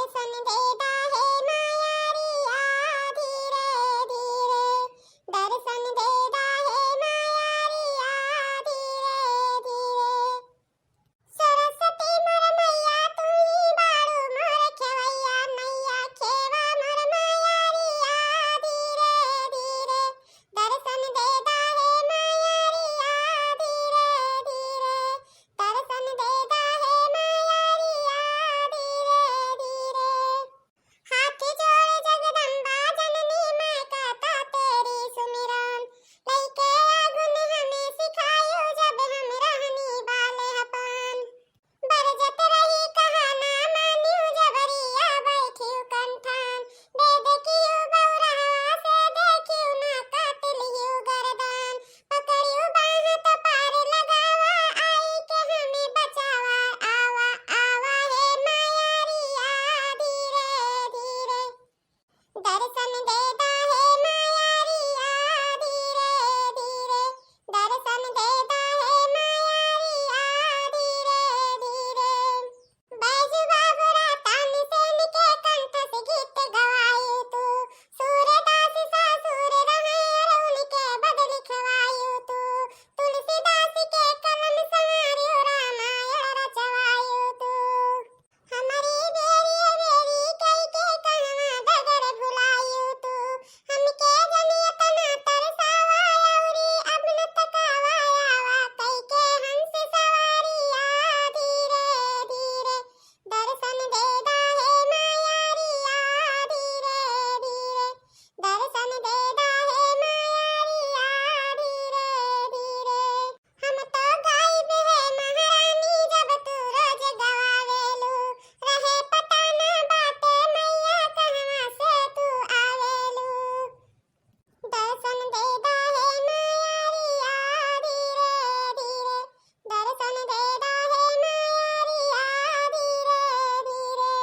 दर्शन देदा है मायारिया धीरे धीरे, दर्शन देदा है मायारिया धीरे धीरे। सरस्वती मोर मैया तू ही बारू मोर खेवैया नैया खेवा मोर मायारिया धीरे धीरे, दर्शन देदा है मायारिया धीरे धीरे, दर्शन देदा है मायारिया धीरे धीरे। हाथ जोड़े जगदम्बा जननी मैं कहता तेरी सुमिरन, लइके आगुन हमें सिखायो जब हम रहनी बाले हपन। बरजत रही कहाना मान्यू जबरिया बैठियो कंठन, बेदकियो बौरहवा से देखियो ना काटलियो गर्दन। पकड़ियो बाह तो पार लगावा आई के हमें बचावा, आवा आवा हे मायारिया धीरे धीरे, दर्शन देदा है मायारिया धीरे धीरे, दर्शन देदा है मायारिया धीरे धीरे। बैजू बाबूरा तान सेन के कंठ से गीत गवायु तू, सूरदास सासुर रहे उनके बदल लिखवायु तू, तुलसीदास के कलम संवार्यो रामायण रचवायु तू। हमारी बेरी बेरी कई के कहवा डगर भुलायु तू, हमके जनियत ना तरसावा औरी अब न तकावा आवा कई के हंस सवारिया धीरे धीरे, दर्शन देदा है मायारिया धीरे धीरे, दर्शन देदा है मायारिया धीरे धीरे। हम तो गायब है महारानी जब तू रोज गवावेलू, रहे पता ना बाटे मैया कहवा से तू आवेलू, दर्शन देदा है मायारिया धीरे धीरे, दर्शन देदा है मायारिया धीरे धीरे।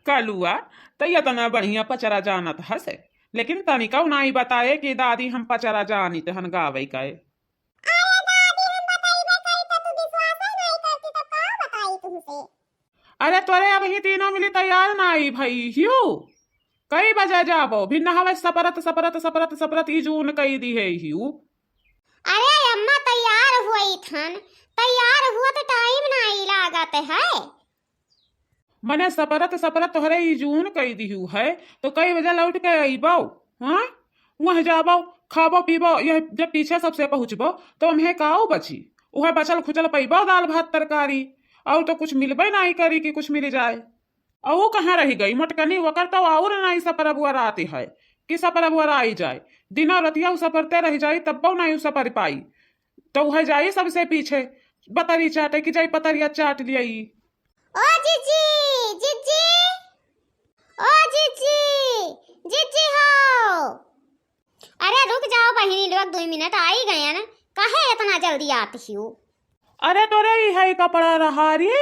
कलुआ तैया तना बढ़िया पचरा जानत हसे, लेकिन तनिका नाई बताए कि दादी हम पचरा जानी तहन गावे कए। अरे दादी हम बताइबे करी त तू विश्वास नहीं करती तो का बताई तुमसे। अरे तोरे अब ही तीनों मिली तैयार नाई भई हियो, कई बजे जाबो भिन्न हवे सपरत सपरत सपरत सपरत ई जून कई दी है हियो। अरे अम्मा तैयार हुई थन, तैयार हुआ तो टाइम नहीं लागत है। मने सपरत सपरत तोहरे ई जून कई दिहु है तो कई बजे लौट के अइबो। हाँ वहाँ जाबो खाबो पीबो, यह जब पीछे सबसे पहुँचबो तो हमें काऊ बची, वह बचल खुचल पैबो दाल भात तरकारी, और तो कुछ मिलबे नहीं करी कि कुछ मिल जाए। और वो कहाँ रह गई मोटकनी वकर तो और नहीं सपर बुआर आती है कि सपर बुआर आई जाए, दिनों रतिया उ सपरते रह जाई तब नहीं सपर पाई, तो वह जाई सबसे पीछे बतरी चाटे कि जाई पतरिया चाट लियाई। ओ जीजी जीजी, ओ जीजी जीजी हो। अरे रुक जाओ बहिनी लोग 2 मिनट आ ही गए ना, काहे इतना जल्दी आती हो। अरे तोरे ही है कपड़ा रहा रे,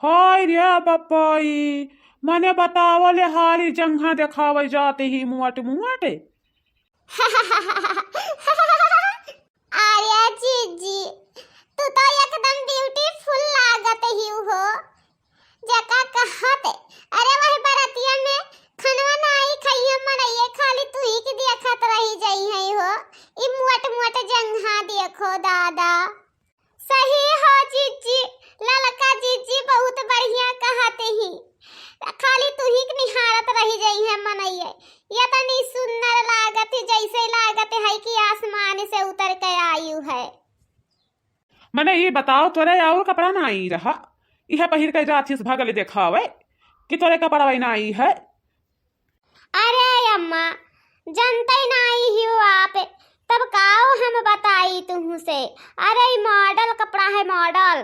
हाय रे बप्पाई मने बतावले हारी जंघा देखावे जाते ही मुआट मुआट। अरे जीजी तू तो एकदम ब्यूटीफुल लागत ही हो, जका कहत। अरे वही बरतिया में खनवा नाई खइया मनइए खाली तू ही के देखत रही जाई है हो, ई मुआट मुआट जंघा देखो दादा। सही हो जीजी, ललका जीजी बहुत बढ़िया कहते ही, खाली तू ही के निहारत रही जाई है मनइए, ये तनी सुंदर लागत जैसे लागत है कि आसमान से उतर के आयु है। मने ये बताओ तोरे और कपड़ा नहीं रहा, यह पहिर के जाथिस भगल देखावे कि तोरे कपड़ा वही नहीं है। अरे अम्मा जनते नहीं हो आप, तब काओ हम बताई तुमसे। अरे मॉडल कपड़ा है मॉडल,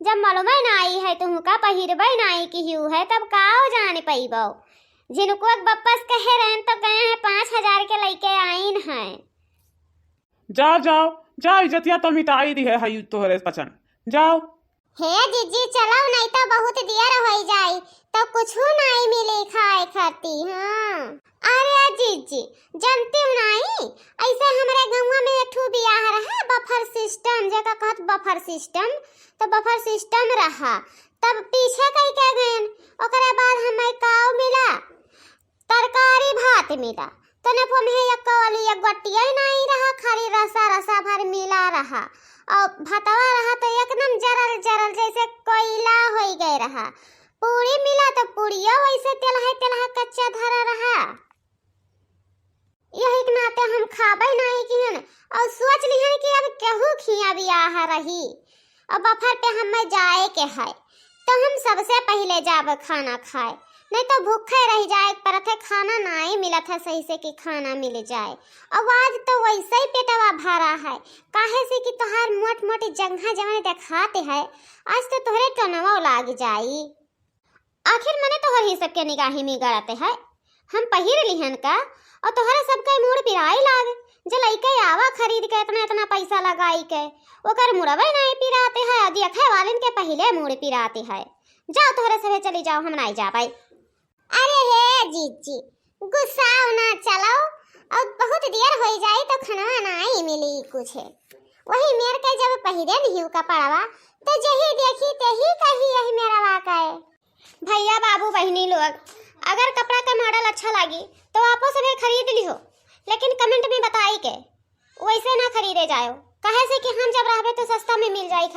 जब मालूम नहीं है तुमका पहिरबे नहीं की हिउ है तब काओ जान पैबो। जिनको वापस कहे रहन तो गए हैं 5000 के लेके आइन हैं। जाओ जाओ जाओ, इज्जतिया तो मिटाई दी है हई तोहरे पचन, जाओ। हे जीजी चलो नहीं तो बहुत देर हो जाए तो कुछ नहीं मिले खाए खाती। हाँ अरे जीजी जानते हो नहीं, ऐसे हमारे गांव में एक ठू बियाह रहा बफर सिस्टम, जगह कहत बफर सिस्टम, तो बफर सिस्टम रहा तब पीछे कई के गए ओकर बात मिला तो न में एक कवली एक गट्टिया नहीं रहा, खाली रसा रसा भर मिला रहा और भतवा रहा तो एकदम जरल जरल जैसे कोयला हो गए रहा। पूरी मिला तो पूड़िया वैसे तेलहा कच्चा धरा रहा। यही के नाते हम खाबे नहीं किहन और सोच लिहन कि अब केहू खिया बियाह रही और बफर पे हमें जाए के है तो हम सबसे पहले जाब खाना खाए, नहीं तो भूखे रह जाए पर थे खाना नहीं मिला था सही से कि खाना मिल जाए। अब आज तो वैसे ही पेटवा भरा है, काहे से कि तोहार मोट मोटी जंघा जवानी दिखाते है, आज तो तोहरे टनवा लाग जाई। आखिर मने तोहर ही सबके निगाही में गड़ते है, हम पहिर लिहन का और तोहरा सबका मुड़ पिराई लाग। जे लइके आवा खरीद के इतना इतना पैसा लगाई के ओकर मुड़वे नहीं पिराते है, देखे वालिन के पहले मुड़ पिराते है। जाओ तोहरे सवे चली जाओ, हम नहीं जा पाई। अरे हे जीजी गुस्सा ना चलाओ, और बहुत देर हो जाए तो खाना नहीं मिली कुछ है। वही मेर के जब पहिरे नहीं कपड़वा तो जही देखी तही कही यही मेरा वाका है। भैया बाबू बहनी लोग अगर कपड़ा का मॉडल अच्छा लगी तो आपो सभी खरीद लिहो, लेकिन कमेंट में बताई के वैसे ना खरीदे जाओ, कहे से कि हम जब रहबे तो सस्ता में मिल जाए